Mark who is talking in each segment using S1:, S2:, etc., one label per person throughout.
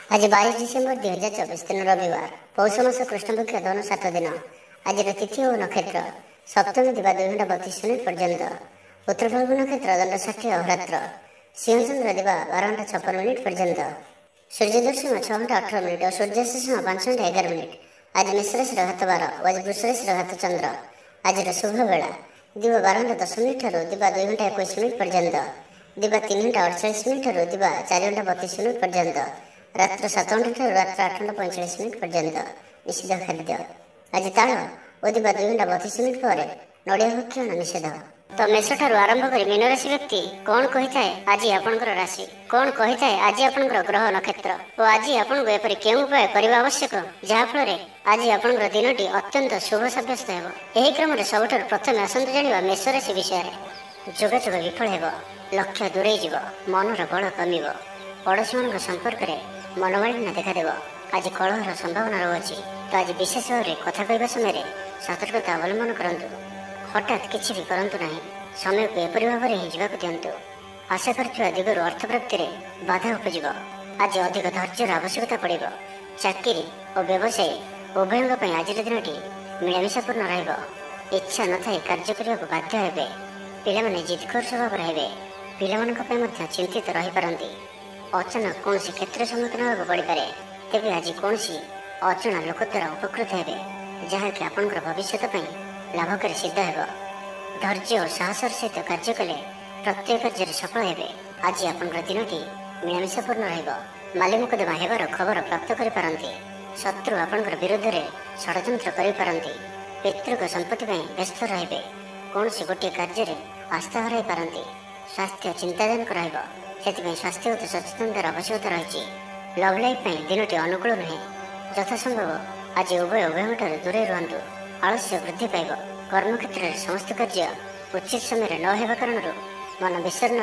S1: आज 22 डिसेम्बर 2024 दिन रविवार पौष मास कृष्णपक्ष दन 7 दिन। आज तिथि और नक्षत्र सप्तमी दिवा 2 घंटा 32 मिनिट पर्यंत। उत्तर फाल्गुन नक्षत्र दंड 60 अहोरात्र। सिंहचंद्र दिवा 12 घंटा 56 मिनिट पर्यंत। सूर्य दर्शन 6 घंटा 18 मिनिट और सूर्यास्त 5 घंटा 11 मिनिट। आज मेष राशि घात 12 और आज वृष राशि घात चंद्र। आज शुभ बेला दिवा 12 घंटा 10 मिनिट दिवा 2 घंटा 21 मिनिट पर्यंत। दिवा 3 घंटा 48 मिनिट दिवा 4 घंटा 32 मिनिट पर्यंत। रात्र 7 घंटा रात्र 8 घंटा 45 मिनिट पर्यंत। निषिद्ध खाद्य आज ताल और दिवा 2 घंटा 32 मिनिट पर नड़िया भक्षण निषेध। तो मेष ठारू आरंभ कर मीन राशि व्यक्ति कौन कही थाए आज आपंकर राशि कौन कही थाए आज आपंकर ग्रह नक्षत्र और आज आपको एपरी केउं उपाय करने आवश्यक जहाँफल आज आपंकर दिनटी अत्यंत शुभ सब्यस्त हो। यही क्रम सबुठ प्रथम आसतु जाना मेष राशि विषय जोगाजोग विफल हो लक्ष्य दूरे जीव मनर बल कमिब पड़ोशी मान संपर्क में मनोमालिन्य देखादेव। आज कलहर संभावना रही तो आज विशेष भाव में कथा कहवा समय सतर्कता अवलंबन करूँ। हठात किसी भी करूँ ना समय को एपरी भाव में ही दिंतु। आशा कर दिगरू अर्थ प्राप्ति में बाधा उपजिब। आज अधिक धैर्यर आवश्यकता पड़। चाकरी और व्यवसाय उभयों आज दिन मिलामिशापूर्ण रच्छा न था कार्य करने को बाध्य हे। पिलाने जिदखोर स्वभाव रहे पिला चिंतित रही पारती। अचानक कौन क्षेत्र सम्मुखीन होगा पड़ पाए तेज आज कौन अजणा लोक द्वारा उपकृत हे जहाँकि आपंकर भविष्य लाभकारी सिद्ध हो। धैर्य और साहसर सहित कार्य कले प्रत्येक कार्य सफल हे। आज आपंकर दिनटी मिलामिशापूर्ण रली मुकदमा हेबार खबर प्राप्त करें। शत्रु आपंकर विरोध में षड्यंत्र करें। पितृक संपत्ति व्यस्त रहे कौन गोटे कार्य आस्था हर पारती। स्वास्थ्य चिंताजनक रही स्वास्थ्यगत सचेतनतार आवश्यकता रही। लव लाइफ दिनटी अनुकूल नुहे यथासंभव आज उभयों दूरे रुहतु। आलस्य वृद्धि पाइब। कर्मक्षेत्र में समस्त कार्य उचित समय न होगा कारण मन विषर्ण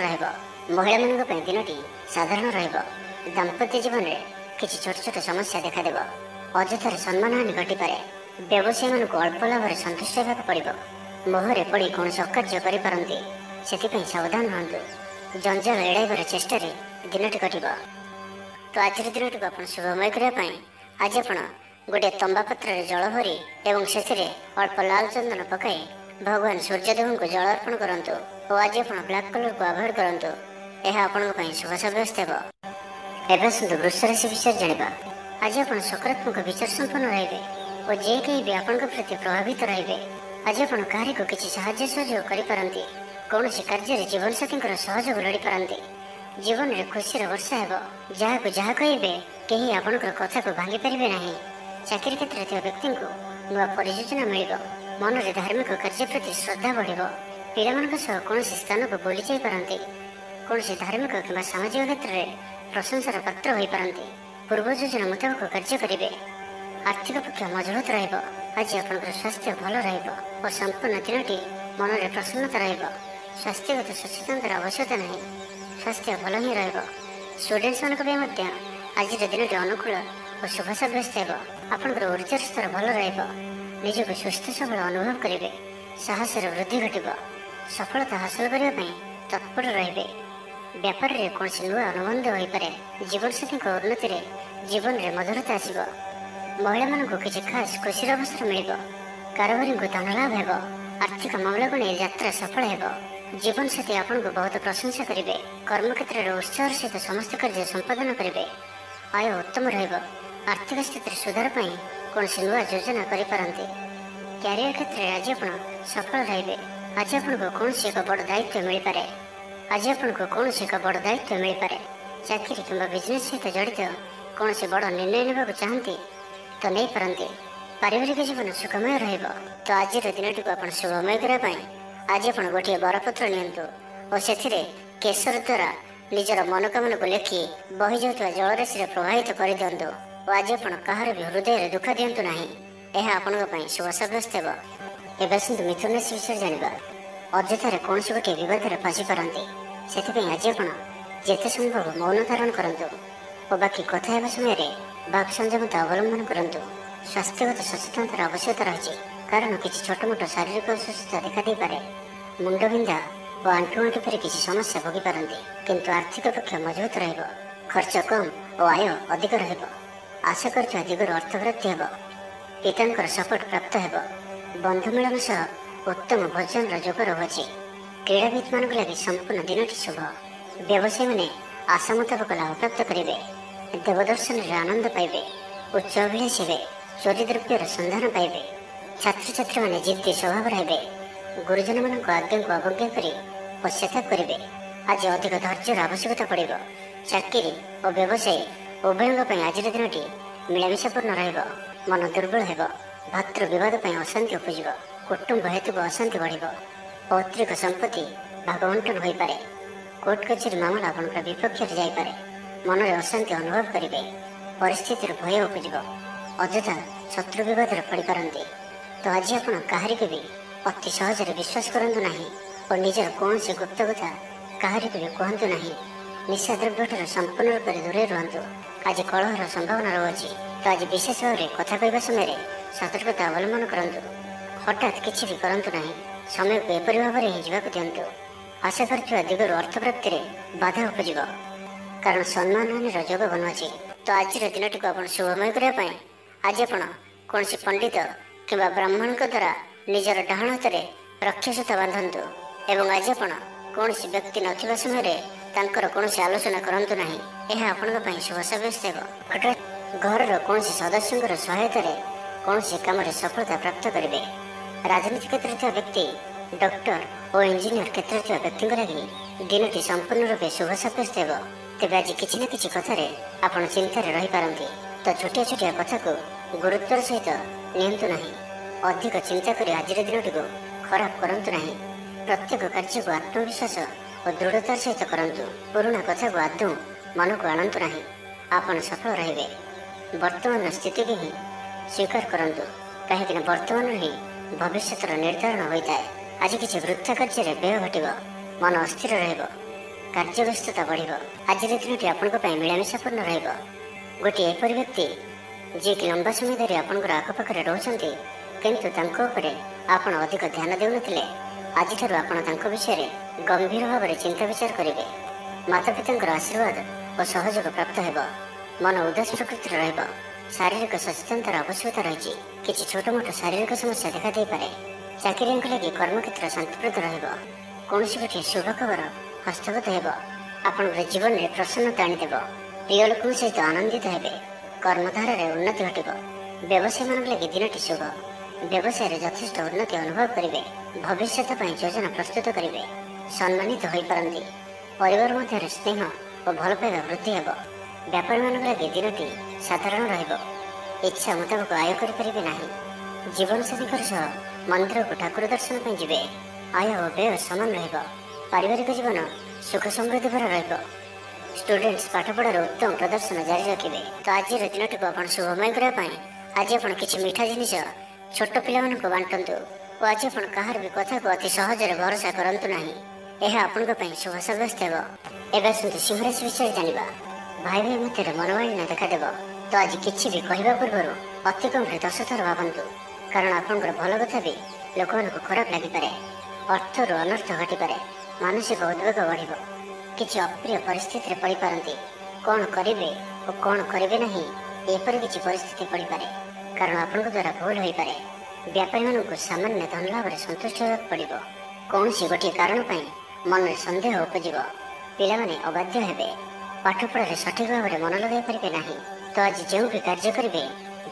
S1: महिला दिनटी साधारण दाम्पत्य जीवन में किसी छोट छोट समस्या देखादेव। अजथार सम्मानहानि घटीपे। व्यवसायी मान अल्प लाभ में संतुष्ट होगा पड़ो। मोहरे पड़ कौन अकार्य करपारती से सावधान हूँ। जंजाल एड़ाइबार चेष्टा दिनटी कटिब। तो आज दिन को आप शुभमय करने आज आप गोटे तंबा पत्र जल भरी एवं से अल्प लाल चंदन पकाई भगवान सूर्यदेव को जल अर्पण करूँ और आज आप ब्लैक कलर को अवॉइड करूँ। यह आपण शुभ सब्यस्त हो। एवं सुंदर वृष राशि विषय जाना आज आप सकारात्मक विचार संपन्न रहे और जे कहीं भी आपण प्रति प्रभावित रहे। आज आप कहारी को किसी साहाय्य सहयोग करें। कौन कार्य जीवन साथी सहयोग लड़ी पारती। जीवन में खुशी वर्षा हो जहाँ जहाँ कहे कहीं आपंकर कथा को भांगी पारे ना। चाकरी क्षेत्र में व्यक्ति को नुआ परियोजना मिल मन में धार्मिक कार्य प्रति श्रद्धा बढ़। पिला कौन स्थान को बुली जापारती। कौन धार्मिक कि सामाजिक क्षेत्र में प्रशंसार पात्र हो पारती। पूर्व योजना मुताबक कार्य करेंगे। आर्थिक पक्ष मजबूत आज आपंकर स्वास्थ्य भल और संपूर्ण दिनटी मन में प्रसन्नता स्वास्थ्यगत सचेतनतार आवश्यकता नहीं। स्वास्थ्य भल ही स्टूडेंट्स मान आज दिन अनुकूल और शुभ सब्यस्त हो। आपंकर ऊर्जार स्तर भल निजक सुस्थ सबल अनुभव करेंगे। साहस वृद्धि घटब। सफलता हासिल करने तत्पर रहे। व्यापार में कौन नुआ अनुबंध हो पारे। जीवन साथी उन्नति जीवन में मधुरता आसब। महिला मानक किसी खास खुशी अवसर मिल। कारोबारी को धन लाभ हो। आर्थिक मामला को नहीं यात्रा सफल हो। जीवन साथी आपन को बहुत प्रशंसा करेंगे। कर्मक्षेत्र में उत्साह सहित समस्त कार्य संपादन करेंगे। आय उत्तम आर्थिक स्थिति सुधार कौन नुआ योजना करें। क्यारियर क्षेत्र में आज आप सफल रहे। आज आपको कौन एक बड़ दायित्व मिल पारे। आज आपको कौन एक बड़ दायित्व मिल पारे। चाकरी कि बिजनेस सहित जड़ित कौन बड़ निर्णय नेबा चाहती तो नहीं पारती। पारिवारिक जीवन सुखमय तो आज दिन को आप शुभमय करने आज आप गोटे बरपत्र नियंतु और से केसर द्वारा निजर मनोकामना को लेखि बही जाता जलराशि प्रभावित कर दिंतु और आज आप कहार भी हृदय दुख दिंतु ना। यह आपण शुभ सब्यस्त हो। एवं सुंदर मिथुन राशि विषय जाना अजथार कौन गोटे विवाद में फसी पारती से आज आप जिते संभव मौन धारण करूँ और बाकी कथा समय वाक संयमता अवलंबन करूँ। स्वास्थ्यगत सचेतनतार आवश्यकता रही कारण किसी छोटमोट शारीरिक असुस्थता देखा पारे। मुंडबिंधा और आंठु आंठु पर किसी समस्या भोगी पारती किंतु आर्थिक पक्ष मजबूत ଖର୍ଚ୍ଚ କମ୍ ଓ ଆୟ ଅଧିକ ରହିବ। ଆଶା କରୁଥିବା ଦିଗରୁ ଅର୍ଥପ୍ରାପ୍ତି ହେବ। ପିତାଙ୍କର ସପୋର୍ଟ ପ୍ରାପ୍ତ ହେବ। ବନ୍ଧୁ ମିଳନ ସହ ଉତ୍ତମ ଭୋଜନର ଯୋଗ ରହୁଅଛି। କ୍ରୀଡ଼ାବିତମାନଙ୍କ ଲାଗି ସମ୍ପୂର୍ଣ୍ଣ ଦିନଟି ଶୁଭ। ବ୍ୟବସାୟୀମାନେ ଆଶା ମୁତାବକ ଲାଭପ୍ରାପ୍ତ କରିବେ। ଦେବଦର୍ଶନରେ ଆନନ୍ଦ ପାଇବେ। ଉଚ୍ଚ ଅଭିଳାଷୀ ହେବେ। ଚୋରି ଦ୍ରବ୍ୟର ସନ୍ଧାନ ପାଇବେ। ଛାତ୍ରଛାତ୍ରୀମାନେ ଜିଦ୍ଦି ସ୍ୱଭାବର ହେବେ। ଗୁରୁଜନମାନଙ୍କ ଆଜ୍ଞାକୁ ଅବଜ୍ଞା କରି ପଶ୍ଚାତାପ କରିବେ। ଆଜି ଅଧିକ ଧୈର୍ଯ୍ୟର ଆବଶ୍ୟକତା ପଡ଼ିବ। ଚାକିରି ଓ ବ୍ୟବସାୟୀ ଉଭୟଙ୍କ ପାଇଁ ଆଜିର ଦିନଟି ମିଳାମିଶାପୂର୍ଣ୍ଣ ରହିବ। ମନ ଦୁର୍ବଳ ହେବ। ଭାତୃ ବିବାଦ ପାଇଁ ଅଶାନ୍ତି ଉପୁଜିବ। କୁଟୁମ୍ବ ହେତୁକୁ ଅଶାନ୍ତି ବଢ଼ିବ। ପୈତୃକ ସମ୍ପତ୍ତି ଭାଗବଣ୍ଟନ ହୋଇପାରେ। କୋର୍ଟ କଚେରୀ ମାମଲା ଆପଣଙ୍କର ବିପକ୍ଷରେ ଯାଇପାରେ। ମନରେ ଅଶାନ୍ତି ଅନୁଭବ କରିବେ। ପରିସ୍ଥିତିରୁ ଭୟ ଉପୁଜିବ। ଅଯଥା ଶତ୍ରୁ ବିବାଦରେ ପଡ଼ିପାରନ୍ତି। ତ ଆଜି ଆପଣ କାହାରିକୁ ବି ଅତି ସହଜରେ ବିଶ୍ୱାସ କରନ୍ତୁ ନାହିଁ ଓ ନିଜର କୌଣସି ଗୁପ୍ତ କଥା କାହାରିକୁ ବି କୁହନ୍ତୁ ନାହିଁ। ନିଶା ଦ୍ରବ୍ୟଠାରୁ ସମ୍ପୂର୍ଣ୍ଣ ରୂପରେ ଦୂରେଇ ରୁହନ୍ତୁ। ଆଜି କଳହର ସମ୍ଭାବନା ରହୁଅଛି। ତ ଆଜି ବିଶେଷ ଭାବରେ କଥା କହିବା ସମୟରେ ସତର୍କତା ଅବଲମ୍ବନ କରନ୍ତୁ। ହଠାତ୍ କିଛି ବି କରନ୍ତୁ ନାହିଁ। ସମୟକୁ ଏପରି ଭାବରେ ହିଁ ଯିବାକୁ ଦିଅନ୍ତୁ। ଆଶା କରୁଥିବା ଦିଗରୁ ଅର୍ଥପ୍ରାପ୍ତିରେ ବାଧା ଉପୁଜିବ। କାରଣ ସମ୍ମାନହାନିର ଯୋଗ ବନୁଅଛି। ତ ଆଜିର ଦିନଟିକୁ ଆପଣ ଶୁଭମୟ କରିବା ପାଇଁ ଆଜି ଆପଣ କୌଣସି ପଣ୍ଡିତ କିମ୍ବା ବ୍ରାହ୍ମଣଙ୍କ ଦ୍ୱାରା ନିଜର ଡାହାଣ ହାତରେ ରକ୍ଷାସୂତା ବାନ୍ଧନ୍ତୁ ଏବଂ ଆଜି ଆପଣ କୌଣସି ବ୍ୟକ୍ତି ନଥିବା ସମୟରେ ତାଙ୍କର କୌଣସି ଆଲୋଚନା କରନ୍ତୁ ନାହିଁ। ଏହା ଆପଣଙ୍କ ପାଇଁ ଶୁଭ ସାବ୍ୟସ୍ତ ହେବ। ହଠାତ୍ ଘରର କୌଣସି ସଦସ୍ୟଙ୍କର ସହାୟତାରେ କୌଣସି କାମରେ ସଫଳତା ପ୍ରାପ୍ତ କରିବେ। ରାଜନୀତି କ୍ଷେତ୍ରରେ ଥିବା ବ୍ୟକ୍ତି, ଡକ୍ଟର ଓ ଇଞ୍ଜିନିୟର କ୍ଷେତ୍ରରେ ଥିବା ବ୍ୟକ୍ତିଙ୍କ ଲାଗି ଦିନଟି ସମ୍ପୂର୍ଣ୍ଣ ରୂପେ ଶୁଭ ସାବ୍ୟସ୍ତ ହେବ। ତେବେ ଆଜି କିଛି ନା କିଛି କଥାରେ ଆପଣ ଚିନ୍ତାରେ ରହିପାରନ୍ତି। ତ ଛୋଟିଆ ଛୋଟିଆ କଥାକୁ ଗୁରୁତ୍ୱର ସହିତ ନିଅନ୍ତୁ ନାହିଁ। ଅଧିକ ଚିନ୍ତା କରି ଆଜିର ଦିନଟିକୁ ଖରାପ କରନ୍ତୁ ନାହିଁ। ପ୍ରତ୍ୟେକ କାର୍ଯ୍ୟକୁ ଆତ୍ମବିଶ୍ୱାସ ଓ ଦୃଢ଼ତାର ସହିତ କରନ୍ତୁ। ପୁରୁଣା କଥାକୁ ଆଦୌ ମନକୁ ଆଣନ୍ତୁ ନାହିଁ। ଆପଣ ସଫଳ ରହିବେ। ବର୍ତ୍ତମାନର ସ୍ଥିତିକୁ ହିଁ ସ୍ୱୀକାର କରନ୍ତୁ, କାହିଁକିନା ବର୍ତ୍ତମାନରୁ ହିଁ ଭବିଷ୍ୟତର ନିର୍ଦ୍ଧାରଣ ହୋଇଥାଏ। ଆଜି କିଛି ବୃଥା କାର୍ଯ୍ୟରେ ବ୍ୟୟ ଘଟିବ। ମନ ଅସ୍ଥିର ରହିବ। କାର୍ଯ୍ୟବ୍ୟସ୍ତତା ବଢ଼ିବ। ଆଜିର ଦିନଟି ଆପଣଙ୍କ ପାଇଁ ମିଳାମିଶାପୂର୍ଣ୍ଣ ରହିବ। ଗୋଟିଏ ଏପରି ବ୍ୟକ୍ତି ଯିଏକି ଲମ୍ବା ସମୟ ଧରି ଆପଣଙ୍କର ଆଖପାଖରେ ରହୁଛନ୍ତି କିନ୍ତୁ ତାଙ୍କ ଉପରେ ଆପଣ ଅଧିକ ଧ୍ୟାନ ଦେଉନଥିଲେ, ଆଜିଠାରୁ ଆପଣ ତାଙ୍କ ବିଷୟରେ ଗମ୍ଭୀର ଭାବରେ ଚିନ୍ତା ବିଚାର କରିବେ। ମାତାପିତାଙ୍କର ଆଶୀର୍ବାଦ ଓ ସହଯୋଗ ପ୍ରାପ୍ତ ହେବ। ମନ ଉଦାସ ପ୍ରକୃତିର ରହିବ। ଶାରୀରିକ ସଚେତନତାର ଆବଶ୍ୟକତା ରହିଛି। କିଛି ଛୋଟମୋଟ ଶାରୀରିକ ସମସ୍ୟା ଦେଖାଦେଇପାରେ। ଚାକିରିଆଙ୍କ ଲାଗି କର୍ମକ୍ଷେତ୍ର ଶାନ୍ତିପ୍ରଦ ରହିବ। କୌଣସି ଗୋଟିଏ ଶୁଭ ଖବର ହସ୍ତଗତ ହେବ। ଆପଣଙ୍କର ଜୀବନରେ ପ୍ରସନ୍ନତା ଆଣିଦେବ। ପ୍ରିୟ ଲୋକଙ୍କ ସହିତ ଆନନ୍ଦିତ ହେବେ। କର୍ମଧାରାରେ ଉନ୍ନତି ଘଟିବ। ବ୍ୟବସାୟୀମାନଙ୍କ ଲାଗି ଦିନଟି ଶୁଭ। ବ୍ୟବସାୟରେ ଯଥେଷ୍ଟ ଉନ୍ନତି ଅନୁଭବ କରିବେ। ଭବିଷ୍ୟତ ପାଇଁ ଯୋଜନା ପ୍ରସ୍ତୁତ କରିବେ। ସମ୍ମାନିତ ହୋଇପାରନ୍ତି। ପରିବାର ମଧ୍ୟରେ ସ୍ନେହ ଓ ଭଲ ପାଇବା ବୃଦ୍ଧି ହେବ। ବ୍ୟାପାରୀମାନଙ୍କ ଲାଗି ଦିନଟି ସାଧାରଣ ରହିବ। ଇଚ୍ଛା ମୁତାବକ ଆୟ କରିପାରିବେ ନାହିଁ। ଜୀବନସାଥୀଙ୍କର ସହ ମନ୍ଦିରକୁ ଠାକୁର ଦର୍ଶନ ପାଇଁ ଯିବେ। ଆୟ ଓ ବ୍ୟୟ ସମାନ ରହିବ। ପାରିବାରିକ ଜୀବନ ସୁଖ ସମୃଦ୍ଧି ଭରା ରହିବ। ଷ୍ଟୁଡେଣ୍ଟସ୍ ପାଠପଢ଼ାର ଉତ୍ତମ ପ୍ରଦର୍ଶନ ଜାରି ରଖିବେ। ତ ଆଜିର ଦିନଟିକୁ ଆପଣ ଶୁଭମୟ କରିବା ପାଇଁ ଆଜି ଆପଣ କିଛି ମିଠା ଜିନିଷ ଛୋଟ ପିଲାମାନଙ୍କୁ ବାଣ୍ଟନ୍ତୁ ଓ ଆଜି ଆପଣ କାହାର ବି କଥାକୁ ଅତି ସହଜରେ ଭରସା କରନ୍ତୁ ନାହିଁ। ଏହା ଆପଣଙ୍କ ପାଇଁ ଶୁଭ ସାବ୍ୟସ୍ତ ହେବ। ଏବେ ଆସନ୍ତୁ ସିଂହରାଶି ବିଷୟରେ ଜାଣିବା। ଭାଇ ଭାଇ ମଧ୍ୟରେ ମନୋମାଳିନ୍ୟ ଦେଖାଦେବ। ତ ଆଜି କିଛି ବି କହିବା ପୂର୍ବରୁ ଅତି କମ୍ରେ 10 ଥର ଭାବନ୍ତୁ। କାରଣ ଆପଣଙ୍କର ଭଲ କଥା ବି ଲୋକମାନଙ୍କୁ ଖରାପ ଲାଗିପାରେ। ଅର୍ଥରୁ ଅନର୍ଥ ଘଟିପାରେ। ମାନସିକ ଉଦ୍ବେଗ ବଢ଼ିବ। କିଛି ଅପ୍ରିୟ ପରିସ୍ଥିତିରେ ପଡ଼ିପାରନ୍ତି। କ'ଣ କରିବେ ଓ କ'ଣ କରିବେ ନାହିଁ ଏପରି କିଛି ପରିସ୍ଥିତି ପଡ଼ିପାରେ। କାରଣ ଆପଣଙ୍କ ଦ୍ୱାରା ଭୁଲ ହୋଇପାରେ। ବ୍ୟାପାରୀମାନଙ୍କୁ ସାମାନ୍ୟ ଧନ ଲାଭରେ ସନ୍ତୁଷ୍ଟ ହେବାକୁ ପଡ଼ିବ। କୌଣସି ଗୋଟିଏ କାରଣ ପାଇଁ ମନରେ ସନ୍ଦେହ ଉପୁଜିବ। ପିଲାମାନେ ଅବାଧ୍ୟ ହେବେ। ପାଠପଢ଼ାରେ ସଠିକ୍ ଭାବରେ ମନ ଲଗାଇ ପାରିବେ ନାହିଁ। ତ ଆଜି ଯେଉଁ ବି କାର୍ଯ୍ୟ କରିବେ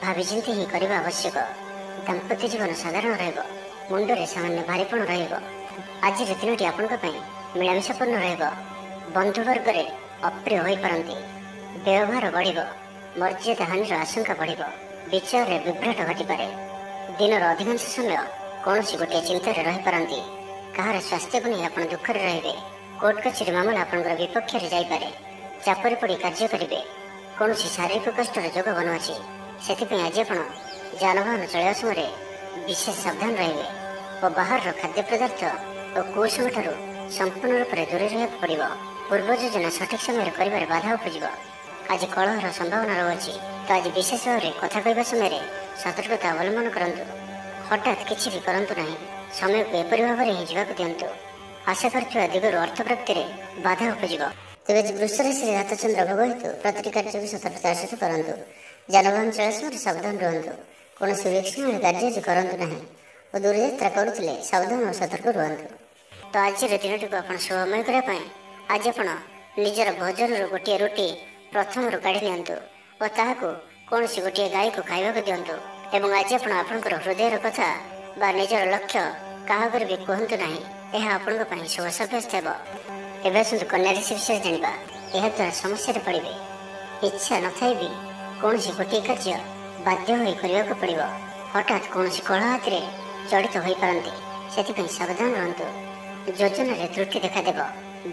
S1: ଭାବିଚିନ୍ତି ହିଁ କରିବା ଆବଶ୍ୟକ। ଦାମ୍ପତ୍ୟ ଜୀବନ ସାଧାରଣ ରହିବ। ମୁଣ୍ଡରେ ସାମାନ୍ୟ ଭାରିପଣ ରହିବ। ଆଜିର ଦିନଟି ଆପଣଙ୍କ ପାଇଁ ମିଳାମିଶାପୂର୍ଣ୍ଣ ରହିବ। ବନ୍ଧୁବର୍ଗରେ ଅପ୍ରିୟ ହୋଇପାରନ୍ତି। ବ୍ୟବହାର ବଢ଼ିବ। ମର୍ଯ୍ୟାଦା ହାନିର ଆଶଙ୍କା ବଢ଼ିବ। ବିଚାରରେ ବିଭ୍ରାଟ ଘଟିପାରେ। ଦିନର ଅଧିକାଂଶ ସମୟ କୌଣସି ଗୋଟିଏ ଚିନ୍ତାରେ ରହିପାରନ୍ତି। କାହାର ସ୍ୱାସ୍ଥ୍ୟକୁ ନେଇ ଆପଣ ଦୁଃଖରେ ରହିବେ। କୋର୍ଟ କଚେରୀ ମାମଲା ଆପଣଙ୍କର ବିପକ୍ଷରେ ଯାଇପାରେ। ଚାପରେ ପଡ଼ି କାର୍ଯ୍ୟ କରିବେ। କୌଣସି ଶାରୀରିକ କଷ୍ଟର ଯୋଗ ବନୁଅଛି। ସେଥିପାଇଁ ଆଜି ଆପଣ ଯାନବାହନ ଚଳାଇବା ସମୟରେ ବିଶେଷ ସାବଧାନ ରହିବେ ଓ ବାହାରର ଖାଦ୍ୟ ପଦାର୍ଥ ଓ କୁସଙ୍ଗଠାରୁ ସମ୍ପୂର୍ଣ୍ଣ ରୂପରେ ଦୂରେଇ ରହିବାକୁ ପଡ଼ିବ। ପୂର୍ବ ଯୋଜନା ସଠିକ୍ ସମୟରେ କରିବାରେ ବାଧା ଉପୁଜିବ। ଆଜି କଳହର ସମ୍ଭାବନା ରହୁଅଛି। ତ ଆଜି ବିଶେଷ ଭାବରେ କଥା କହିବା ସମୟରେ ସତର୍କତା ଅବଲମ୍ବନ କରନ୍ତୁ। ହଠାତ୍ କିଛି ବି କରନ୍ତୁ ନାହିଁ। ସମୟକୁ ଏପରି ଭାବରେ ହିଁ ଯିବାକୁ ଦିଅନ୍ତୁ। ଆଶା କରୁଥିବା ଦିଗରୁ ଅର୍ଥପ୍ରାପ୍ତିରେ ବାଧା ଉପୁଜିବ। ତେବେ ବୃଷ ରାଶିରେ ରାତଚନ୍ଦ୍ର ଭୋଗ ହେତୁ ପ୍ରତିଟି କାର୍ଯ୍ୟକୁ ସତର୍କତାର ସହିତ କରନ୍ତୁ। ଯାନବାହନ ଚଳାଚଳ ସମୟରେ ସାବଧାନ ରୁହନ୍ତୁ। କୌଣସି ଉଲ୍ଲେଖନୀୟ କାର୍ଯ୍ୟ ଆଜି କରନ୍ତୁ ନାହିଁ ଓ ଦୂରଯାତ୍ରା କରୁଥିଲେ ସାବଧାନ ଓ ସତର୍କ ରୁହନ୍ତୁ। ତ ଆଜିର ଦିନଟିକୁ ଆପଣ ଶୁଭମୟ କରିବା ପାଇଁ ଆଜି ଆପଣ ନିଜର ଭୋଜନରୁ ଗୋଟିଏ ରୁଟି ପ୍ରଥମରୁ କାଢ଼ି ନିଅନ୍ତୁ ଓ ତାହାକୁ କୌଣସି ଗୋଟିଏ ଗାଈକୁ ଖାଇବାକୁ ଦିଅନ୍ତୁ। ଏବଂ ଆଜି ଆପଣ ଆପଣଙ୍କର ହୃଦୟର କଥା ବା ନିଜର ଲକ୍ଷ୍ୟ କାହା ଉପରେ ବି କୁହନ୍ତୁ ନାହିଁ। ଏହା ଆପଣଙ୍କ ପାଇଁ ଶୁଭ ସାବ୍ୟସ୍ତ ହେବ। ଏବେ ଆସନ୍ତୁ କନ୍ୟା ରାଶି ବିଷୟରେ ଜାଣିବା। ଏହାଦ୍ୱାରା ସମସ୍ୟାରେ ପଡ଼ିବେ। ଇଚ୍ଛା ନଥାଇ ବି କୌଣସି ଗୋଟିଏ କାର୍ଯ୍ୟ ବାଧ୍ୟ ହୋଇ କରିବାକୁ ପଡ଼ିବ। ହଠାତ୍ କୌଣସି କଳହ ହାତିରେ ଜଡ଼ିତ ହୋଇପାରନ୍ତି, ସେଥିପାଇଁ ସାବଧାନ ରୁହନ୍ତୁ। ଯୋଜନାରେ ତ୍ରୁଟି ଦେଖାଦେବ।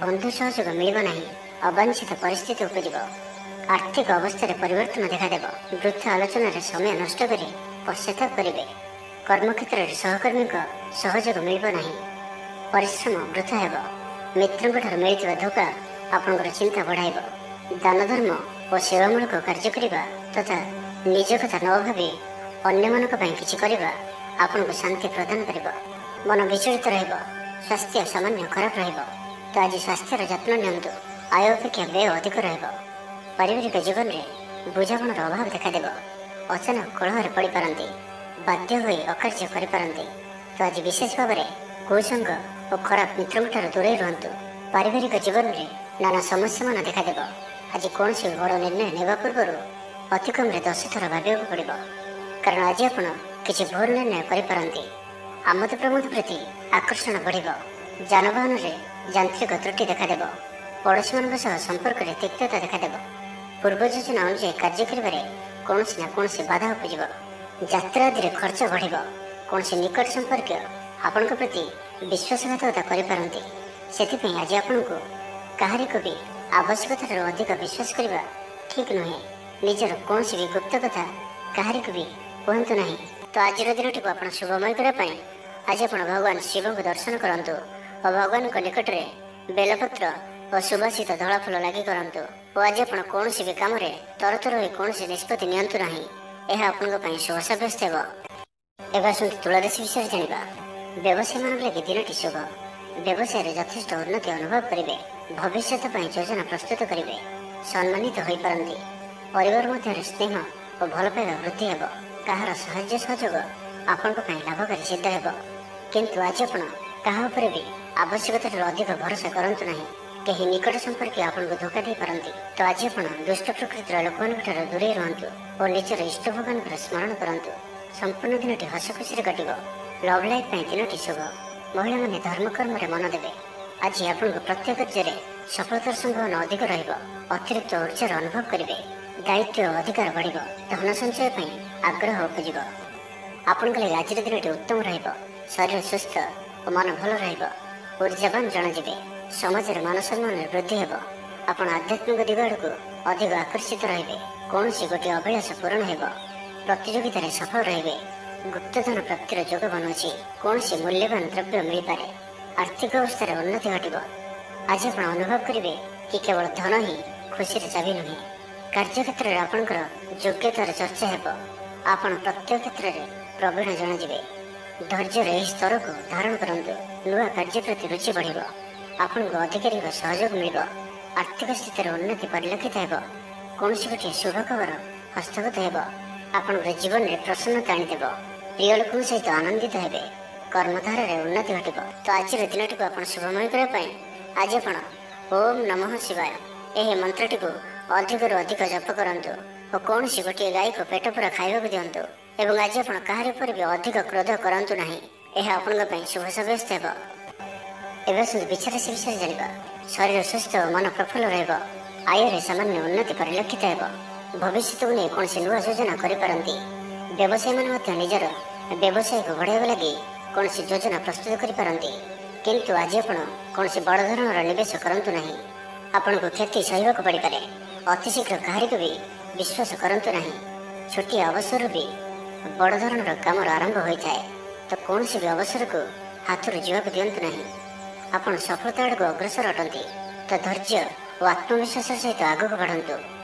S1: ବନ୍ଧୁ ସହଯୋଗ ମିଳିବ ନାହିଁ। ଅବାଞ୍ଛିତ ପରିସ୍ଥିତି ଉପୁଜିବ। ଆର୍ଥିକ ଅବସ୍ଥାରେ ପରିବର୍ତ୍ତନ ଦେଖାଦେବ। ବୃଥା ଆଲୋଚନାରେ ସମୟ ନଷ୍ଟ କରି ପଶ୍ଚାତାପ କରିବେ। କର୍ମକ୍ଷେତ୍ରରେ ସହକର୍ମୀଙ୍କ ସହଯୋଗ ମିଳିବ ନାହିଁ। ପରିଶ୍ରମ ବୃଥା ହେବ। ମିତ୍ରଙ୍କଠାରୁ ମିଳିଥିବା ଧୋକା ଆପଣଙ୍କର ଚିନ୍ତା ବଢ଼ାଇବ। ଦାନ ଧର୍ମ ଓ ସେବାମୂଳକ କାର୍ଯ୍ୟ କରିବା ତଥା ନିଜ କଥା ନ ଭାବି ଅନ୍ୟମାନଙ୍କ ପାଇଁ କିଛି କରିବା ଆପଣଙ୍କୁ ଶାନ୍ତି ପ୍ରଦାନ କରିବ। ମନ ବିଚଳିତ ରହିବ। ସ୍ୱାସ୍ଥ୍ୟ ସାମାନ୍ୟ ଖରାପ ରହିବ। ତ ଆଜି ସ୍ୱାସ୍ଥ୍ୟର ଯତ୍ନ ନିଅନ୍ତୁ। ଆୟ ଅପେକ୍ଷା ବ୍ୟୟ ଅଧିକ ରହିବ। ପାରିବାରିକ ଜୀବନରେ ବୁଝାମଣାର ଅଭାବ ଦେଖାଦେବ। ଅଚାନକ କଳହରେ ପଡ଼ିପାରନ୍ତି। ବାଧ୍ୟ ହୋଇ ଅକାର୍ଯ୍ୟ କରିପାରନ୍ତି। ତ ଆଜି ବିଶେଷ ଭାବରେ କୁସଙ୍ଗ ଓ ଖରାପ ମିତ୍ରଙ୍କଠାରୁ ଦୂରେଇ ରୁହନ୍ତୁ। ପାରିବାରିକ ଜୀବନରେ ନାନା ସମସ୍ୟାମାନ ଦେଖାଦେବ। ଆଜି କୌଣସି ବଡ଼ ନିର୍ଣ୍ଣୟ ନେବା ପୂର୍ବରୁ ଅତି କମ୍ରେ 10 ଥର ଭାବିବାକୁ ପଡ଼ିବ। କାରଣ ଆଜି ଆପଣ କିଛି ଭୁଲ ନିର୍ଣ୍ଣୟ କରିପାରନ୍ତି। ଆମୋଦ ପ୍ରମୋଦ ପ୍ରତି ଆକର୍ଷଣ ବଢ଼ିବ। ଯାନବାହନରେ ଯାନ୍ତ୍ରିକ ତ୍ରୁଟି ଦେଖାଦେବ। ପଡ଼ୋଶୀମାନଙ୍କ ସହ ସମ୍ପର୍କରେ ତିକ୍ତତା ଦେଖାଦେବ। ପୂର୍ବ ଯୋଜନା ଅନୁଯାୟୀ କାର୍ଯ୍ୟ କରିବାରେ କୌଣସି ନା କୌଣସି ବାଧା ଉପୁଜିବ। ଯାତ୍ରା ଆଦିରେ ଖର୍ଚ୍ଚ ବଢ଼ିବ। କୌଣସି ନିକଟ ସମ୍ପର୍କୀୟ ଆପଣଙ୍କ ପ୍ରତି ବିଶ୍ୱାସଘାତକତା କରିପାରନ୍ତି। ସେଥିପାଇଁ ଆଜି ଆପଣଙ୍କୁ କାହାରିକୁ ବି ଆବଶ୍ୟକତାଠାରୁ ଅଧିକ ବିଶ୍ୱାସ କରିବା ଠିକ୍ ନୁହେଁ। ନିଜର କୌଣସି ବି ଗୁପ୍ତ କଥା କାହାରିକୁ ବି କୁହନ୍ତୁ ନାହିଁ। ତ ଆଜିର ଦିନଟିକୁ ଆପଣ ଶୁଭମୟ କରିବା ପାଇଁ ଆଜି ଆପଣ ଭଗବାନ ଶିବଙ୍କୁ ଦର୍ଶନ କରନ୍ତୁ ଓ ଭଗବାନଙ୍କ ନିକଟରେ ବେଲପତ୍ର ଓ ସୁବାସିତ ଧଳା ଫୁଲ ଲାଗି କରନ୍ତୁ। ଓ ଆଜି ଆପଣ କୌଣସି ବି କାମରେ ତରତର ହୋଇ କୌଣସି ନିଷ୍ପତ୍ତି ନିଅନ୍ତୁ ନାହିଁ। ଏହା ଆପଣଙ୍କ ପାଇଁ ଶୁଭ ସାବ୍ୟସ୍ତ ହେବ। ଏବେ ଆସନ୍ତୁ ତୁଳା ରାଶି ବିଷୟରେ ଜାଣିବା। ବ୍ୟବସାୟୀମାନଙ୍କ ଲାଗି ଦିନଟି ଶୁଭ। ବ୍ୟବସାୟରେ ଯଥେଷ୍ଟ ଉନ୍ନତି ଅନୁଭବ କରିବେ। ଭବିଷ୍ୟତ ପାଇଁ ଯୋଜନା ପ୍ରସ୍ତୁତ କରିବେ। ସମ୍ମାନିତ ହୋଇପାରନ୍ତି। ପରିବାର ମଧ୍ୟରେ ସ୍ନେହ ଓ ଭଲ ପାଇବା ବୃଦ୍ଧି ହେବ। କାହାର ସାହାଯ୍ୟ ସହଯୋଗ ଆପଣଙ୍କ ପାଇଁ ଲାଭକାରୀ ସିଦ୍ଧ ହେବ। କିନ୍ତୁ ଆଜି ଆପଣ କାହା ଉପରେ ବି ଆବଶ୍ୟକତାଠାରୁ ଅଧିକ ଭରସା କରନ୍ତୁ ନାହିଁ। କେହି ନିକଟ ସମ୍ପର୍କୀୟ ଆପଣଙ୍କୁ ଧୋକା ଦେଇପାରନ୍ତି। ତ ଆଜି ଆପଣ ଦୁଷ୍ଟ ପ୍ରକୃତିର ଲୋକମାନଙ୍କଠାରୁ ଦୂରେଇ ରୁହନ୍ତୁ ଓ ନିଜର ଇଷ୍ଟ ଭଗବାନଙ୍କର ସ୍ମରଣ କରନ୍ତୁ। ସମ୍ପୂର୍ଣ୍ଣ ଦିନଟି ହସ ଖୁସିରେ କଟିବ। ଲଭ୍ ଲାଇଫ୍ ପାଇଁ ଦିନଟି ଶୁଭ। ମହିଳାମାନେ ଧର୍ମକର୍ମରେ ମନ ଦେବେ। ଆଜି ଆପଣଙ୍କୁ ପ୍ରତ୍ୟେକ କାର୍ଯ୍ୟରେ ସଫଳତାର ସମ୍ଭାବନା ଅଧିକ ରହିବ। ଅତିରିକ୍ତ ଉର୍ଜାର ଅନୁଭବ କରିବେ। ଦାୟିତ୍ୱ ଓ ଅଧିକାର ବଢ଼ିବ। ଧନ ସଞ୍ଚୟ ପାଇଁ ଆଗ୍ରହ ଉପୁଜିବ। ଆପଣଙ୍କ ଲାଗି ଆଜିର ଦିନଟି ଉତ୍ତମ ରହିବ। ଶରୀର ସୁସ୍ଥ ଓ ମନ ଭଲ ରହିବ। ଉର୍ଜାବାନ ଜଣାଯିବେ। ସମାଜରେ ମାନ ସମ୍ମାନରେ ବୃଦ୍ଧି ହେବ। ଆପଣ ଆଧ୍ୟାତ୍ମିକ ଦିଗ ଆଡ଼କୁ ଅଧିକ ଆକର୍ଷିତ ରହିବେ। କୌଣସି ଗୋଟିଏ ଅଭିଳାଷ ପୂରଣ ହେବ। ପ୍ରତିଯୋଗିତାରେ ସଫଳ ରହିବେ। ଗୁପ୍ତଧନ ପ୍ରାପ୍ତିର ଯୋଗ ବନୁଅଛି। କୌଣସି ମୂଲ୍ୟବାନ ଦ୍ରବ୍ୟ ମିଳିପାରେ। ଆର୍ଥିକ ଅବସ୍ଥାରେ ଉନ୍ନତି ଘଟିବ। ଆଜି ଆପଣ ଅନୁଭବ କରିବେ କି କେବଳ ଧନ ହିଁ ଖୁସିର ଚାବି ନୁହେଁ। କାର୍ଯ୍ୟକ୍ଷେତ୍ରରେ ଆପଣଙ୍କର ଯୋଗ୍ୟତାର ଚର୍ଚ୍ଚା ହେବ। ଆପଣ ପ୍ରତ୍ୟେକ କ୍ଷେତ୍ରରେ ପ୍ରବୀଣ ଜଣାଯିବେ। ଧୈର୍ଯ୍ୟର ଏହି ସ୍ତରକୁ ଧାରଣ କରନ୍ତୁ। ନୂଆ କାର୍ଯ୍ୟ ପ୍ରତି ରୁଚି ବଢ଼ିବ। ଆପଣଙ୍କୁ ଅଧିକାରୀଙ୍କ ସହଯୋଗ ମିଳିବ। ଆର୍ଥିକ ସ୍ଥିତିରେ ଉନ୍ନତି ପରିଲକ୍ଷିତ ହେବ। କୌଣସି ଗୋଟିଏ ଶୁଭ ଖବର ହସ୍ତଗତ ହେବ। ଆପଣଙ୍କର ଜୀବନରେ ପ୍ରସନ୍ନତା ଆଣିଦେବ। ପ୍ରିୟ ଲୋକଙ୍କ ସହିତ ଆନନ୍ଦିତ ହେବେ। କର୍ମଧାରାରେ ଉନ୍ନତି ଘଟିବ। ତ ଆଜିର ଦିନଟିକୁ ଆପଣ ଶୁଭମୟ କରିବା ପାଇଁ ଆଜି ଆପଣ ଓମ୍ ନମଃ ଶିବାୟ ଏହି ମନ୍ତ୍ରଟିକୁ ଅଧିକରୁ ଅଧିକ ଜପ କରନ୍ତୁ ଓ କୌଣସି ଗୋଟିଏ ଗାଈକୁ ପେଟ ପୂରା ଖାଇବାକୁ ଦିଅନ୍ତୁ। ଏବଂ ଆଜି ଆପଣ କାହାରି ଉପରେ ବି ଅଧିକ କ୍ରୋଧ କରନ୍ତୁ ନାହିଁ। ଏହା ଆପଣଙ୍କ ପାଇଁ ଶୁଭ ସାବ୍ୟସ୍ତ ହେବ। ଏବେ ଆସନ୍ତୁ ବୃଷ ରାଶି ବିଷୟରେ ଜାଣିବା। ଶରୀର ସୁସ୍ଥ ଓ ମନ ପ୍ରଫୁଲ୍ଲ ରହିବ। ଆୟରେ ସାମାନ୍ୟ ଉନ୍ନତି ପରିଲକ୍ଷିତ ହେବ। ଭବିଷ୍ୟତକୁ ନେଇ କୌଣସି ନୂଆ ଯୋଜନା କରିପାରନ୍ତି। ବ୍ୟବସାୟୀମାନେ ମଧ୍ୟ ନିଜର ବ୍ୟବସାୟକୁ ବଢ଼ାଇବା ଲାଗି କୌଣସି ଯୋଜନା ପ୍ରସ୍ତୁତ କରିପାରନ୍ତି। କିନ୍ତୁ ଆଜି ଆପଣ କୌଣସି ବଡ଼ ଧରଣର ନିବେଶ କରନ୍ତୁ ନାହିଁ। ଆପଣଙ୍କୁ କ୍ଷତି ସହିବାକୁ ପଡ଼ିପାରେ। ଅତିଶୀଘ୍ର କାହାରିକୁ ବି ବିଶ୍ୱାସ କରନ୍ତୁ ନାହିଁ। ଛୋଟିଆ ଅବସରରୁ ବି ବଡ଼ ଧରଣର କାମର ଆରମ୍ଭ ହୋଇଥାଏ। ତ କୌଣସି ବି ଅବସରକୁ ହାତରୁ ଯିବାକୁ ଦିଅନ୍ତୁ ନାହିଁ। ଆପଣ ସଫଳତା ଆଡ଼କୁ ଅଗ୍ରସର ଅଟନ୍ତି। ତ ଧୈର୍ଯ୍ୟ ଓ ଆତ୍ମବିଶ୍ୱାସର ସହିତ ଆଗକୁ ବଢ଼ନ୍ତୁ।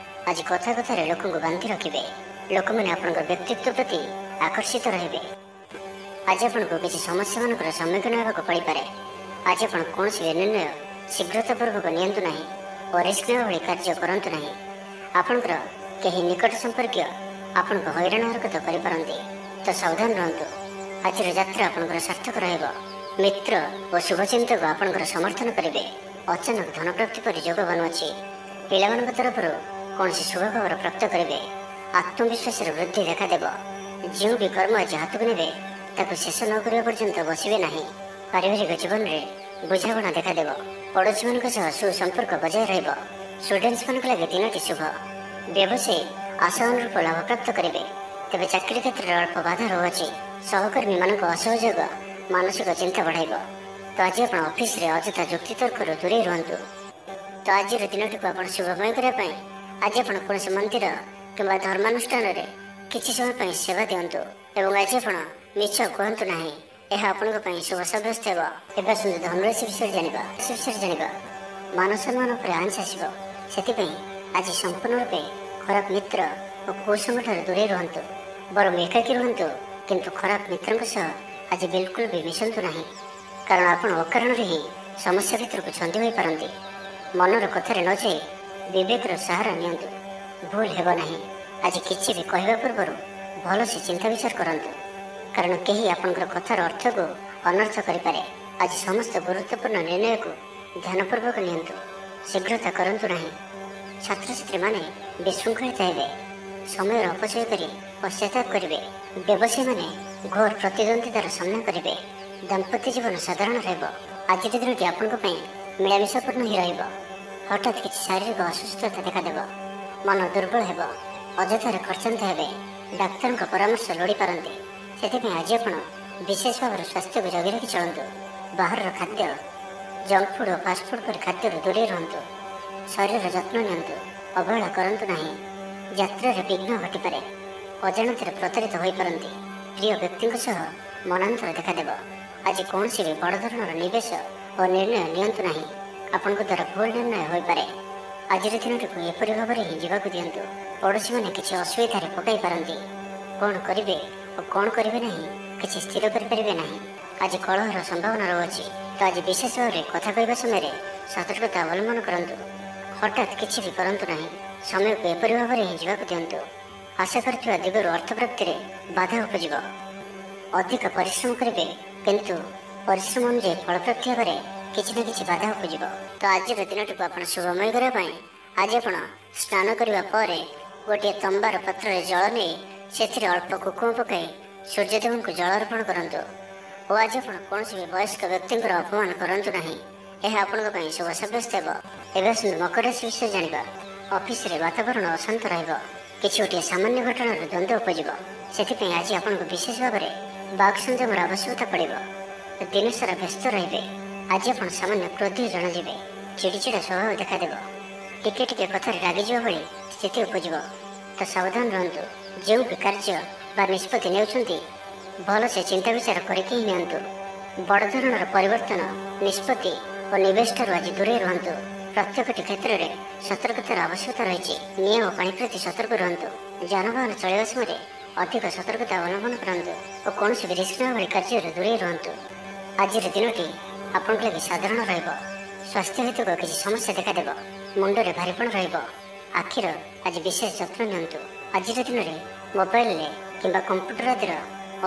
S1: ଆଜି କଥା କଥାରେ ଲୋକଙ୍କୁ ବାନ୍ଧି ରଖିବେ। ଲୋକମାନେ ଆପଣଙ୍କ ବ୍ୟକ୍ତିତ୍ୱ ପ୍ରତି ଆକର୍ଷିତ ରହିବେ। ଆଜି ଆପଣଙ୍କୁ କିଛି ସମସ୍ୟାମାନଙ୍କର ସମ୍ମୁଖୀନ ହେବାକୁ ପଡ଼ିପାରେ। ଆଜି ଆପଣ କୌଣସି ନିର୍ଣ୍ଣୟ ଶୀଘ୍ରତାପୂର୍ବକ ନିଅନ୍ତୁ ନାହିଁ ଓ ରିସ୍କ ନେବା ଭଳି କାର୍ଯ୍ୟ କରନ୍ତୁ ନାହିଁ। ଆପଣଙ୍କର କେହି ନିକଟ ସମ୍ପର୍କୀୟ ଆପଣଙ୍କୁ ହଇରାଣ ହରକତ କରିପାରନ୍ତି, ତ ସାବଧାନ ରୁହନ୍ତୁ। ଆଜିର ଯାତ୍ରା ଆପଣଙ୍କର ସାର୍ଥକ ରହିବ। ମିତ୍ର ଓ ଶୁଭଚିନ୍ତକ ଆପଣଙ୍କର ସମର୍ଥନ କରିବେ। ଅଚାନକ ଧନପ୍ରାପ୍ତି ପରି ଯୋଗ ବନୁଅଛି। ପିଲାମାନଙ୍କ ତରଫରୁ କୌଣସି ଶୁଭ ଖବର ପ୍ରାପ୍ତ କରିବେ। ଆତ୍ମବିଶ୍ୱାସରେ ବୃଦ୍ଧି ଦେଖାଦେବ। ଯେଉଁ ବି କର୍ମ ଆଜି ହାତକୁ ନେବେ ତାକୁ ଶେଷ ନ କରିବା ପର୍ଯ୍ୟନ୍ତ ବସିବେ ନାହିଁ। ପାରିବାରିକ ଜୀବନରେ ବୁଝାମଣା ଦେଖାଦେବ। ପଡ଼ୋଶୀମାନଙ୍କ ସହ ସୁସମ୍ପର୍କ ବଜାୟ ରହିବ। ଷ୍ଟୁଡେଣ୍ଟସମାନଙ୍କ ଲାଗି ଦିନଟି ଶୁଭ। ବ୍ୟବସାୟୀ ଆଶା ଅନୁରୂପ ଲାଭ ପ୍ରାପ୍ତ କରିବେ। ତେବେ ଚାକିରି କ୍ଷେତ୍ରରେ ଅଳ୍ପ ବାଧା ରହୁଅଛି। ସହକର୍ମୀମାନଙ୍କ ଅସହଯୋଗ ମାନସିକ ଚିନ୍ତା ବଢ଼ାଇବ। ତ ଆଜି ଆପଣ ଅଫିସରେ ଅଯଥା ଯୁକ୍ତିତର୍କରୁ ଦୂରେଇ ରୁହନ୍ତୁ। ତ ଆଜିର ଦିନଟିକୁ ଆପଣ ଶୁଭମୟ କରିବା ପାଇଁ ଆଜି ଆପଣ କୌଣସି ମନ୍ଦିର କିମ୍ବା ଧର୍ମାନୁଷ୍ଠାନରେ କିଛି ସମୟ ପାଇଁ ସେବା ଦିଅନ୍ତୁ ଏବଂ ଆଜି ଆପଣ ମିଛ କୁହନ୍ତୁ ନାହିଁ। ଏହା ଆପଣଙ୍କ ପାଇଁ ଶୁଭ ସାବ୍ୟସ୍ତ ହେବ। ଏବେ ଆସନ୍ତୁ ଧନରାଶି ବିଷୟରେ ଜାଣିବା। ମାନ ସମ୍ମାନ ଉପରେ ଆଞ୍ଚ ଆସିବ। ସେଥିପାଇଁ ଆଜି ସମ୍ପୂର୍ଣ୍ଣ ରୂପେ ଖରାପ ମିତ୍ର ଓ କୁସଙ୍ଗଠାରୁ ଦୂରେଇ ରୁହନ୍ତୁ। ବରଂ ଏକାକୀ ରୁହନ୍ତୁ, କିନ୍ତୁ ଖରାପ ମିତ୍ରଙ୍କ ସହ ଆଜି ବିଲକୁଲ ବି ମିଶନ୍ତୁ ନାହିଁ। କାରଣ ଆପଣ ଅକାରଣରେ ହିଁ ସମସ୍ୟା ଭିତରକୁ ଛନ୍ଦି ହୋଇପାରନ୍ତି। ମନର କଥାରେ ନ ଯାଇ ବିବେକର ସାହାରା ନିଅନ୍ତୁ। ଭୁଲ ହେବ ନାହିଁ। ଆଜି କିଛି ବି କହିବା ପୂର୍ବରୁ ଭଲସେ ଚିନ୍ତା ବିଚାର କରନ୍ତୁ, କାରଣ କେହି ଆପଣଙ୍କର କଥାର ଅର୍ଥକୁ ଅନର୍ଥ କରିପାରେ। ଆଜି ସମସ୍ତ ଗୁରୁତ୍ୱପୂର୍ଣ୍ଣ ନିର୍ଣ୍ଣୟକୁ ଧ୍ୟାନପୂର୍ବକ ନିଅନ୍ତୁ। ଶୀଘ୍ରତା କରନ୍ତୁ ନାହିଁ। ଛାତ୍ରଛାତ୍ରୀମାନେ ବିଶୃଙ୍ଖଳିତ ହେବେ। ସମୟର ଅପଚୟ କରି ପଶ୍ଚାତାପ କରିବେ। ବ୍ୟବସାୟୀମାନେ ଘୋର ପ୍ରତିଦ୍ୱନ୍ଦିତାର ସାମ୍ନା କରିବେ। ଦାମ୍ପତ୍ୟ ଜୀବନ ସାଧାରଣ ରହିବ। ଆଜିର ଦିନଟି ଆପଣଙ୍କ ପାଇଁ ମିଳାମିଶାପୂର୍ଣ୍ଣ ହିଁ ରହିବ। ହଠାତ୍ କିଛି ଶାରୀରିକ ଅସୁସ୍ଥତା ଦେଖାଦେବ। ମନ ଦୁର୍ବଳ ହେବ। ଅଯଥାରେ ଖର୍ଚ୍ଚାନ୍ତ ହେବେ। ଡାକ୍ତରଙ୍କ ପରାମର୍ଶ ଲୋଡ଼ିପାରନ୍ତି। ସେଥିପାଇଁ ଆଜି ଆପଣ ବିଶେଷ ଭାବରେ ସ୍ୱାସ୍ଥ୍ୟକୁ ଜଗି ରଖି ଚଳନ୍ତୁ। ବାହାରର ଖାଦ୍ୟ, ଜଙ୍କ ଫୁଡ୍ ଓ ଫାଷ୍ଟଫୁଡ୍ ପରି ଖାଦ୍ୟରୁ ଦୂରେଇ ରୁହନ୍ତୁ। ଶରୀରର ଯତ୍ନ ନିଅନ୍ତୁ। ଅବହେଳା କରନ୍ତୁ ନାହିଁ। ଯାତ୍ରାରେ ବିଘ୍ନ ଘଟିପାରେ। ଅଜାଣତରେ ପ୍ରତାରିତ ହୋଇପାରନ୍ତି। ପ୍ରିୟ ବ୍ୟକ୍ତିଙ୍କ ସହ ମନାନ୍ତର ଦେଖାଦେବ। ଆଜି କୌଣସି ବି ବଡ଼ ଧରଣର ନିବେଶ ଓ ନିର୍ଣ୍ଣୟ ନିଅନ୍ତୁ ନାହିଁ। ଆପଣଙ୍କ ଦ୍ୱାରା ଭୁଲ ନିର୍ଣ୍ଣୟ ହୋଇପାରେ। ଆଜିର ଦିନଟିକୁ ଏପରି ଭାବରେ ହିଁ ଯିବାକୁ ଦିଅନ୍ତୁ। ପଡ଼ୋଶୀମାନେ କିଛି ଅସୁବିଧାରେ ପକାଇ ପାରନ୍ତି। କ'ଣ କରିବେ ଓ କ'ଣ କରିବେ ନାହିଁ କିଛି ସ୍ଥିର କରିପାରିବେ ନାହିଁ। ଆଜି କଳହର ସମ୍ଭାବନା ରହୁଅଛି। ତ ଆଜି ବିଶେଷ ଭାବରେ କଥା କହିବା ସମୟରେ ସତର୍କତା ଅବଲମ୍ବନ କରନ୍ତୁ। ହଠାତ୍ କିଛି ବି କରନ୍ତୁ ନାହିଁ। ସମୟକୁ ଏପରି ଭାବରେ ହିଁ ଯିବାକୁ ଦିଅନ୍ତୁ। ଆଶା କରିଥିବା ଦିଗରୁ ଅର୍ଥପ୍ରାପ୍ତିରେ ବାଧା ଉପୁଜିବ। ଅଧିକ ପରିଶ୍ରମ କରିବେ, କିନ୍ତୁ ପରିଶ୍ରମ ଅନୁଯାୟୀ ଫଳପ୍ରାପ୍ତି ହେବାରେ କିଛି ନା କିଛି ବାଧା ଉପୁଜିବ। ତ ଆଜିର ଦିନଟିକୁ ଆପଣ ଶୁଭମୟ କରିବା ପାଇଁ ଆଜି ଆପଣ ସ୍ନାନ କରିବା ପରେ ଗୋଟିଏ ତମ୍ବାର ପାତ୍ରରେ ଜଳ ନେଇ ସେଥିରେ ଅଳ୍ପ କୁକୁମ ପକାଇ ସୂର୍ଯ୍ୟଦେବଙ୍କୁ ଜଳ ଅର୍ପଣ କରନ୍ତୁ। ଓ ଆଜି ଆପଣ କୌଣସି ବି ବୟସ୍କ ବ୍ୟକ୍ତିଙ୍କର ଅପମାନ କରନ୍ତୁ ନାହିଁ। ଏହା ଆପଣଙ୍କ ପାଇଁ ଶୁଭ ସାବ୍ୟସ୍ତ ହେବ। ଏବେ ଆସନ୍ତୁ ମକର ରାଶି ବିଷୟରେ ଜାଣିବା। ଅଫିସରେ ବାତାବରଣ ଅଶାନ୍ତ ରହିବ। କିଛି ଗୋଟିଏ ସାମାନ୍ୟ ଘଟଣାର ଦ୍ୱନ୍ଦ୍ୱ ଉପୁଜିବ। ସେଥିପାଇଁ ଆଜି ଆପଣଙ୍କୁ ବିଶେଷ ଭାବରେ ବାକ୍ ସଂଯମର ଆବଶ୍ୟକତା ପଡ଼ିବ। ଦିନସାରା ବ୍ୟସ୍ତ ରହିବେ। ଆଜି ଆପଣ ସାମାନ୍ୟ କ୍ରୋଧୀ ଜଣାଯିବେ। ଚିଡ଼ିଚିଡ଼ା ସ୍ୱଭାବ ଦେଖାଦେବ। ଟିକେ ଟିକେ କଥାରେ ରାଗିଯିବା ଭଳି ସ୍ଥିତି ଉପୁଜିବ। ତ ସାବଧାନ ରୁହନ୍ତୁ। ଯେଉଁ ବି କାର୍ଯ୍ୟ ବା ନିଷ୍ପତ୍ତି ନେଉଛନ୍ତି ଭଲସେ ଚିନ୍ତା ବିଚାର କରିକି ହିଁ ନିଅନ୍ତୁ। ବଡ଼ ଧରଣର ପରିବର୍ତ୍ତନ, ନିଷ୍ପତ୍ତି ଓ ନିବେଶଠାରୁ ଆଜି ଦୂରେଇ ରୁହନ୍ତୁ। ପ୍ରତ୍ୟେକଟି କ୍ଷେତ୍ରରେ ସତର୍କତାର ଆବଶ୍ୟକତା ରହିଛି। ନିଆଁ ଓ ପାଣି ପ୍ରତି ସତର୍କ ରୁହନ୍ତୁ। ଯାନବାହନ ଚଳାଇବା ସମୟରେ ଅଧିକ ସତର୍କତା ଅବଲମ୍ବନ କରନ୍ତୁ ଓ କୌଣସି ବି ରିସ୍କ ନେବା ଭଳି କାର୍ଯ୍ୟରୁ ଦୂରେଇ ରୁହନ୍ତୁ। ଆଜିର ଦିନଟି ଆପଣଙ୍କ ଲାଗି ସାଧାରଣ ରହିବ। ସ୍ୱାସ୍ଥ୍ୟ ହେତୁକ କିଛି ସମସ୍ୟା ଦେଖାଦେବ। ମୁଣ୍ଡରେ ଭାରିପଣ ରହିବ। ଆଖିର ଆଜି ବିଶେଷ ଯତ୍ନ ନିଅନ୍ତୁ। ଆଜିର ଦିନରେ ମୋବାଇଲରେ କିମ୍ବା କମ୍ପ୍ୟୁଟର ଆଦିର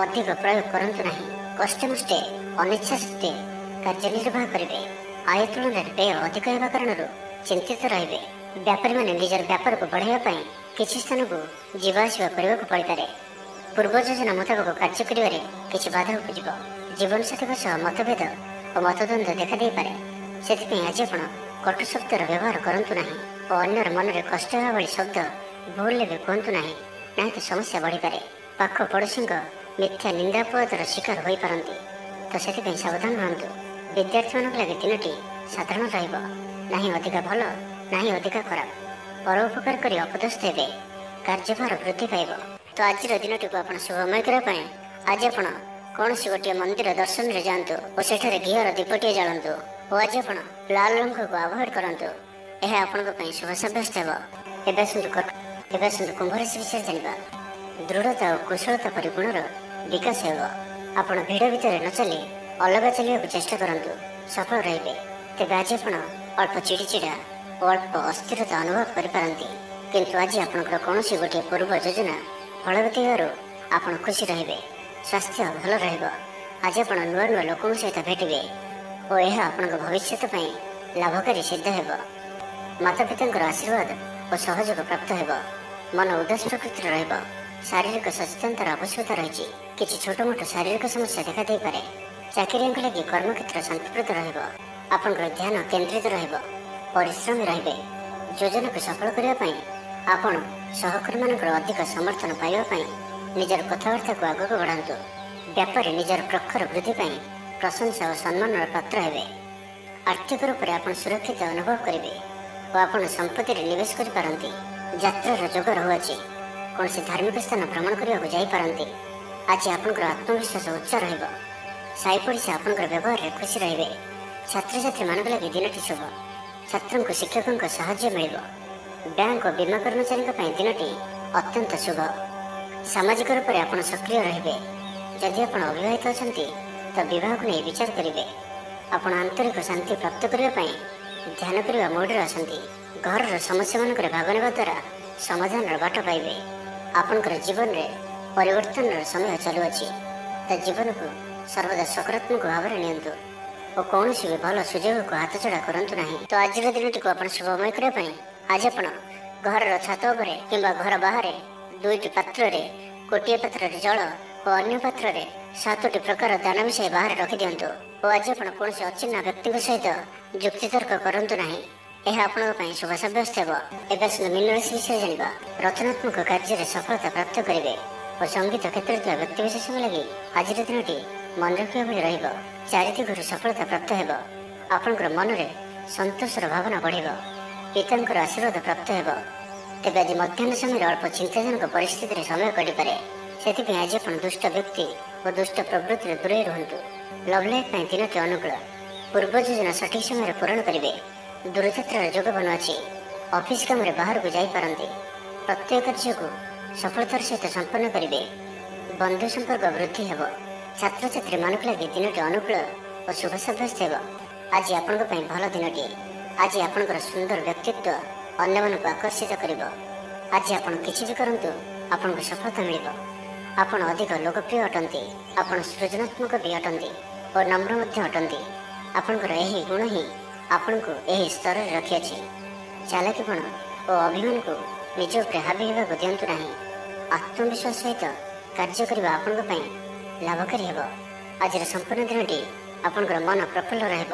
S1: ଅଧିକ ପ୍ରୟୋଗ କରନ୍ତୁ ନାହିଁ। କଷ୍ଟେମଷ୍ଟେ ଅନିଚ୍ଛା ସତ୍ତ୍ୱେ କାର୍ଯ୍ୟ ନିର୍ବାହ କରିବେ। ଆୟ ତୁଳନାରେ ବ୍ୟୟ ଅଧିକ ହେବା କାରଣରୁ ଚିନ୍ତିତ ରହିବେ। ବ୍ୟାପାରୀମାନେ ନିଜର ବ୍ୟାପାରକୁ ବଢ଼ାଇବା ପାଇଁ କିଛି ସ୍ଥାନକୁ ଯିବା ଆସିବା କରିବାକୁ ପଡ଼ିପାରେ। ପୂର୍ବ ଯୋଜନା ମୁତାବକ କାର୍ଯ୍ୟ କରିବାରେ କିଛି ବାଧା ଉପୁଜିବ। ଜୀବନସାଥୀଙ୍କ ସହ ମତଭେଦ ଓ ମତଦ୍ୱନ୍ଦ୍ୱ ଦେଖାଦେଇପାରେ। ସେଥିପାଇଁ ଆଜି ଆପଣ କଟୁ ଶବ୍ଦର ବ୍ୟବହାର କରନ୍ତୁ ନାହିଁ ଓ ଅନ୍ୟର ମନରେ କଷ୍ଟ ହେବା ଭଳି ଶବ୍ଦ ଭୁଲରେ ବି କୁହନ୍ତୁ ନାହିଁ, ନାହିଁ ତ ସମସ୍ୟା ବଢ଼ିପାରେ। ପାଖ ପଡ଼ୋଶୀଙ୍କ ମିଥ୍ୟା ନିନ୍ଦାପବାଦର ଶିକାର ହୋଇପାରନ୍ତି। ତ ସେଥିପାଇଁ ସାବଧାନ ରୁହନ୍ତୁ। ବିଦ୍ୟାର୍ଥୀମାନଙ୍କ ଲାଗି ଦିନଟି ସାଧାରଣ ରହିବ। ନାହିଁ ଅଧିକା ଭଲ, ନାହିଁ ଅଧିକା ଖରାପ। ପରୋପକାର କରି ଅପଦସ୍ଥ ହେବେ। କାର୍ଯ୍ୟଭାର ବୃଦ୍ଧି ପାଇବ। ତ ଆଜିର ଦିନଟିକୁ ଆପଣ ଶୁଭମୟ କରିବା ପାଇଁ ଆଜି ଆପଣ କୌଣସି ଗୋଟିଏ ମନ୍ଦିର ଦର୍ଶନରେ ଯାଆନ୍ତୁ ଓ ସେଠାରେ ଘିଅର ଦୀପଟିଏ ଜାଳନ୍ତୁ। ଓ ଆଜି ଆପଣ ଲାଲ ରଙ୍ଗକୁ ଆଭଏଡ୍ କରନ୍ତୁ। ଏହା ଆପଣଙ୍କ ପାଇଁ ଶୁଭ ସାବ୍ୟସ୍ତ ହେବ। ଏବେ ଆସନ୍ତୁ କୁମ୍ଭ ରାଶି ବିଷୟରେ ଜାଣିବା। ଦୃଢ଼ତା ଓ କୁଶଳତା ପରି ଗୁଣର ବିକାଶ ହେବ। ଆପଣ ଭିଡ଼ ଭିତରେ ନ ଚାଲି ଅଲଗା ଚାଲିବାକୁ ଚେଷ୍ଟା କରନ୍ତୁ। ସଫଳ ରହିବେ। ତେବେ ଆଜି ଆପଣ ଅଳ୍ପ ଚିଡ଼ିଚିଡ଼ା ଓ ଅଳ୍ପ ଅସ୍ଥିରତା ଅନୁଭବ କରିପାରନ୍ତି। କିନ୍ତୁ ଆଜି ଆପଣଙ୍କର କୌଣସି ଗୋଟିଏ ପୂର୍ବ ଯୋଜନା ଫଳବତୀ ହେବାରୁ ଆପଣ ଖୁସି ରହିବେ, ସ୍ୱାସ୍ଥ୍ୟ ଭଲ ରହିବ। ଆଜି ଆପଣ ନୂଆ ନୂଆ ଲୋକଙ୍କ ସହିତ ଭେଟିବେ ଓ ଏହା ଆପଣଙ୍କ ଭବିଷ୍ୟତ ପାଇଁ ଲାଭକାରୀ ସିଦ୍ଧ ହେବ। ମାତାପିତାଙ୍କର ଆଶୀର୍ବାଦ ଓ ସହଯୋଗ ପ୍ରାପ୍ତ ହେବ। ମନ ଉଦାସ ପ୍ରକୃତିର ରହିବ। ଶାରୀରିକ ସଚେତନତାର ଆବଶ୍ୟକତା ରହିଛି। କିଛି ଛୋଟମୋଟ ଶାରୀରିକ ସମସ୍ୟା ଦେଖାଦେଇପାରେ। ଚାକିରିଆଙ୍କ ଲାଗି କର୍ମକ୍ଷେତ୍ର ଶାନ୍ତିପ୍ରଦ ରହିବ। ଆପଣଙ୍କର ଧ୍ୟାନ କେନ୍ଦ୍ରିତ ରହିବ, ପରିଶ୍ରମୀ ରହିବେ। ଯୋଜନାକୁ ସଫଳ କରିବା ପାଇଁ ଆପଣ ସହକର୍ମୀମାନଙ୍କର ଅଧିକ ସମର୍ଥନ ପାଇବା ପାଇଁ ନିଜର କଥାବାର୍ତ୍ତାକୁ ଆଗକୁ ବଢ଼ାନ୍ତୁ। ବ୍ୟାପାରରେ ନିଜର ପ୍ରଖର ବୃଦ୍ଧି ପାଇଁ ପ୍ରଶଂସା ଓ ସମ୍ମାନର ପାତ୍ର ହେବେ। ଆର୍ଥିକ ରୂପରେ ଆପଣ ସୁରକ୍ଷିତ ଅନୁଭବ କରିବେ ଓ ଆପଣ ସମ୍ପତ୍ତିରେ ନିବେଶ କରିପାରନ୍ତି। ଯାତ୍ରାର ଯୋଗ ରହୁଅଛି। କୌଣସି ଧାର୍ମିକ ସ୍ଥାନ ଭ୍ରମଣ କରିବାକୁ ଯାଇପାରନ୍ତି। ଆଜି ଆପଣଙ୍କର ଆତ୍ମବିଶ୍ୱାସ ଉଚ୍ଚ ରହିବ। ସାହି ପଡ଼ିଶା ଆପଣଙ୍କର ବ୍ୟବହାରରେ ଖୁସି ରହିବେ। ଛାତ୍ରଛାତ୍ରୀମାନଙ୍କ ଲାଗି ଦିନଟି ଶୁଭ। ଛାତ୍ରଙ୍କୁ ଶିକ୍ଷକଙ୍କ ସାହାଯ୍ୟ ମିଳିବ। ବ୍ୟାଙ୍କ ଓ ବୀମା କର୍ମଚାରୀଙ୍କ ପାଇଁ ଦିନଟି ଅତ୍ୟନ୍ତ ଶୁଭ। ସାମାଜିକ ରୂପରେ ଆପଣ ସକ୍ରିୟ ରହିବେ। ଯଦି ଆପଣ ଅବିବାହିତ ଅଛନ୍ତି ତ ବିବାହକୁ ନେଇ ବିଚାର କରିବେ। ଆପଣ ଆନ୍ତରିକ ଶାନ୍ତି ପ୍ରାପ୍ତ କରିବା ପାଇଁ ଧ୍ୟାନ କରିବା ମୋଡ଼ରେ ଅଛନ୍ତି। ଘରର ସମସ୍ୟାମାନଙ୍କର ଭାଗ ନେବା ଦ୍ୱାରା ସମାଧାନର ବାଟ ପାଇବେ। ଆପଣଙ୍କର ଜୀବନରେ ପରିବର୍ତ୍ତନର ସମୟ ଚାଲୁଅଛି। ତା ଜୀବନକୁ ସର୍ବଦା ସକାରାତ୍ମକ ଭାବରେ ନିଅନ୍ତୁ ଓ କୌଣସି ବି ଭଲ ସୁଯୋଗକୁ ହାତଛଡ଼ା କରନ୍ତୁ ନାହିଁ। ତ ଆଜିର ଦିନଟିକୁ ଆପଣ ଶୁଭମୟ କରିବା ପାଇଁ ଆଜି ଆପଣ ଘରର ଛାତ ଉପରେ କିମ୍ବା ଘର ବାହାରେ 2ଟି ପାତ୍ରରେ ଗୋଟିଏ ପାତ୍ରରେ ଜଳ ଓ ଅନ୍ୟ ପାତ୍ରରେ 7ଟି ପ୍ରକାର ଦାନା ମିଶାଇ ବାହାରେ ରଖିଦିଅନ୍ତୁ ଓ ଆଜି ଆପଣ କୌଣସି ଅଚିହ୍ନା ବ୍ୟକ୍ତିଙ୍କ ସହିତ ଯୁକ୍ତିତର୍କ କରନ୍ତୁ ନାହିଁ। ଏହା ଆପଣଙ୍କ ପାଇଁ ଶୁଭ ସାବ୍ୟସ୍ତ ହେବ। ଏବେ ଆସନ୍ତୁ ମୀନ ରାଶି ବିଷୟରେ ଜାଣିବା। ରଚନାତ୍ମକ କାର୍ଯ୍ୟରେ ସଫଳତା ପ୍ରାପ୍ତ କରିବେ ଓ ସଙ୍ଗୀତ କ୍ଷେତ୍ରରେ ଥିବା ବ୍ୟକ୍ତିବିଶେଷଙ୍କ ଲାଗି ଆଜିର ଦିନଟି ମନେ ରଖିବା ଭଳି ରହିବ। ଚାରିଦିଗରୁ ସଫଳତା ପ୍ରାପ୍ତ ହେବ। ଆପଣଙ୍କର ମନରେ ସନ୍ତୋଷର ଭାବନା ବଢ଼ିବ। ପିତାଙ୍କର ଆଶୀର୍ବାଦ ପ୍ରାପ୍ତ ହେବ। ତେବେ ଆଜି ମଧ୍ୟାହ୍ନ ସମୟରେ ଅଳ୍ପ ଚିନ୍ତାଜନକ ପରିସ୍ଥିତିରେ ସମୟ କଟିପାରେ। ସେଥିପାଇଁ ଆଜି ଆପଣ ଦୁଷ୍ଟ ବ୍ୟକ୍ତି ଓ ଦୁଷ୍ଟ ପ୍ରବୃତ୍ତିରେ ଦୂରେଇ ରୁହନ୍ତୁ। ଲଭ୍ ଲାଇଫ୍ ପାଇଁ ଦିନଟି ଅନୁକୂଳ। ପୂର୍ବ ଯୋଜନା ସଠିକ୍ ସମୟରେ ପୂରଣ କରିବେ। ଦୂରଯାତ୍ରାର ଯୋଗ ବନୁଅଛି। ଅଫିସ କାମରେ ବାହାରକୁ ଯାଇପାରନ୍ତି। ପ୍ରତ୍ୟେକ କାର୍ଯ୍ୟକୁ ସଫଳତାର ସହିତ ସମ୍ପନ୍ନ କରିବେ। ବନ୍ଧୁ ସମ୍ପର୍କ ବୃଦ୍ଧି ହେବ। ଛାତ୍ରଛାତ୍ରୀମାନଙ୍କ ଲାଗି ଦିନଟି ଅନୁକୂଳ ଓ ଶୁଭ ସାବ୍ୟସ୍ତ ହେବ। ଆଜି ଆପଣଙ୍କ ପାଇଁ ଭଲ ଦିନଟିଏ। ଆଜି ଆପଣଙ୍କର ସୁନ୍ଦର ବ୍ୟକ୍ତିତ୍ୱ ଅନ୍ୟମାନଙ୍କୁ ଆକର୍ଷିତ କରିବ। ଆଜି ଆପଣ କିଛି ବି କରନ୍ତୁ ଆପଣଙ୍କୁ ସଫଳତା ମିଳିବ। ଆପଣ ଅଧିକ ଲୋକପ୍ରିୟ ଅଟନ୍ତି। ଆପଣ ସୃଜନାତ୍ମକ ବି ଅଟନ୍ତି ଓ ନମ୍ର ମଧ୍ୟ ଅଟନ୍ତି। ଆପଣଙ୍କର ଏହି ଗୁଣ ହିଁ ଆପଣଙ୍କୁ ଏହି ସ୍ତରରେ ରଖିଅଛି। ଚାଲାକିପଣ ଓ ଅଭିମାନକୁ ନିଜ ଉପରେ ହାବି ହେବାକୁ ଦିଅନ୍ତୁ ନାହିଁ। ଆତ୍ମବିଶ୍ୱାସ ସହିତ କାର୍ଯ୍ୟ କରିବା ଆପଣଙ୍କ ପାଇଁ ଲାଭକାରୀ ହେବ। ଆଜିର ସମ୍ପୂର୍ଣ୍ଣ ଦିନଟି ଆପଣଙ୍କର ମନ ପ୍ରଫୁଲ୍ଲ ରହିବ।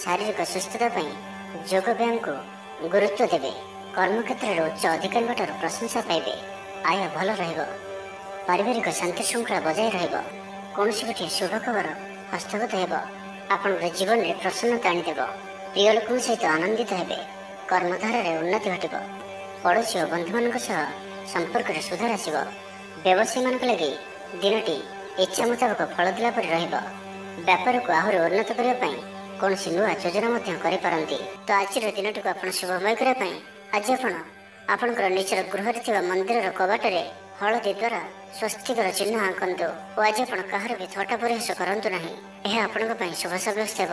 S1: ଶାରୀରିକ ସୁସ୍ଥତା ପାଇଁ ଯୋଗ ବ୍ୟାୟାମକୁ ଗୁରୁତ୍ୱ ଦେବେ। କର୍ମକ୍ଷେତ୍ରରେ ଉଚ୍ଚ ଅଧିକାରୀଙ୍କଠାରୁ ପ୍ରଶଂସା ପାଇବେ। ଆୟ ଭଲ ରହିବ। ପାରିବାରିକ ଶାନ୍ତି ଶୃଙ୍ଖଳା ବଜାୟ ରହିବ। କୌଣସି ଗୋଟିଏ ଶୁଭ ଖବର ହସ୍ତଗତ ହେବ। ଆପଣଙ୍କର ଜୀବନରେ ପ୍ରସନ୍ନତା ଆଣିଦେବ। ପ୍ରିୟ ଲୋକଙ୍କ ସହିତ ଆନନ୍ଦିତ ହେବେ। କର୍ମଧାରାରେ ଉନ୍ନତି ଘଟିବ। ପଡ଼ୋଶୀ ଓ ବନ୍ଧୁମାନଙ୍କ ସହ ସମ୍ପର୍କରେ ସୁଧାର ଆସିବ। ବ୍ୟବସାୟୀମାନଙ୍କ ଲାଗି ଦିନଟି ଇଚ୍ଛା ମୁତାବକ ଫଳ ଦେଲା ପରି ରହିବ। ବ୍ୟାପାରକୁ ଆହୁରି ଉନ୍ନତ କରିବା ପାଇଁ କୌଣସି ନୂଆ ଯୋଜନା ମଧ୍ୟ କରିପାରନ୍ତି। ତ ଆଜିର ଦିନଟିକୁ ଆପଣ ଶୁଭମୟ କରିବା ପାଇଁ ଆଜି ଆପଣ ଆପଣଙ୍କର ନିଜର ଗୃହରେ ଥିବା ମନ୍ଦିରର କବାଟରେ ହଳଦୀ ଦ୍ୱାରା ସ୍ୱସ୍ତିକର ଚିହ୍ନ ଆଙ୍କନ୍ତୁ ଓ ଆଜି ଆପଣ କାହାର ବି ଥଟ୍ଟା ପରିହାସ କରନ୍ତୁ ନାହିଁ। ଏହା ଆପଣଙ୍କ ପାଇଁ ଶୁଭ ସାବ୍ୟସ୍ତ ହେବ।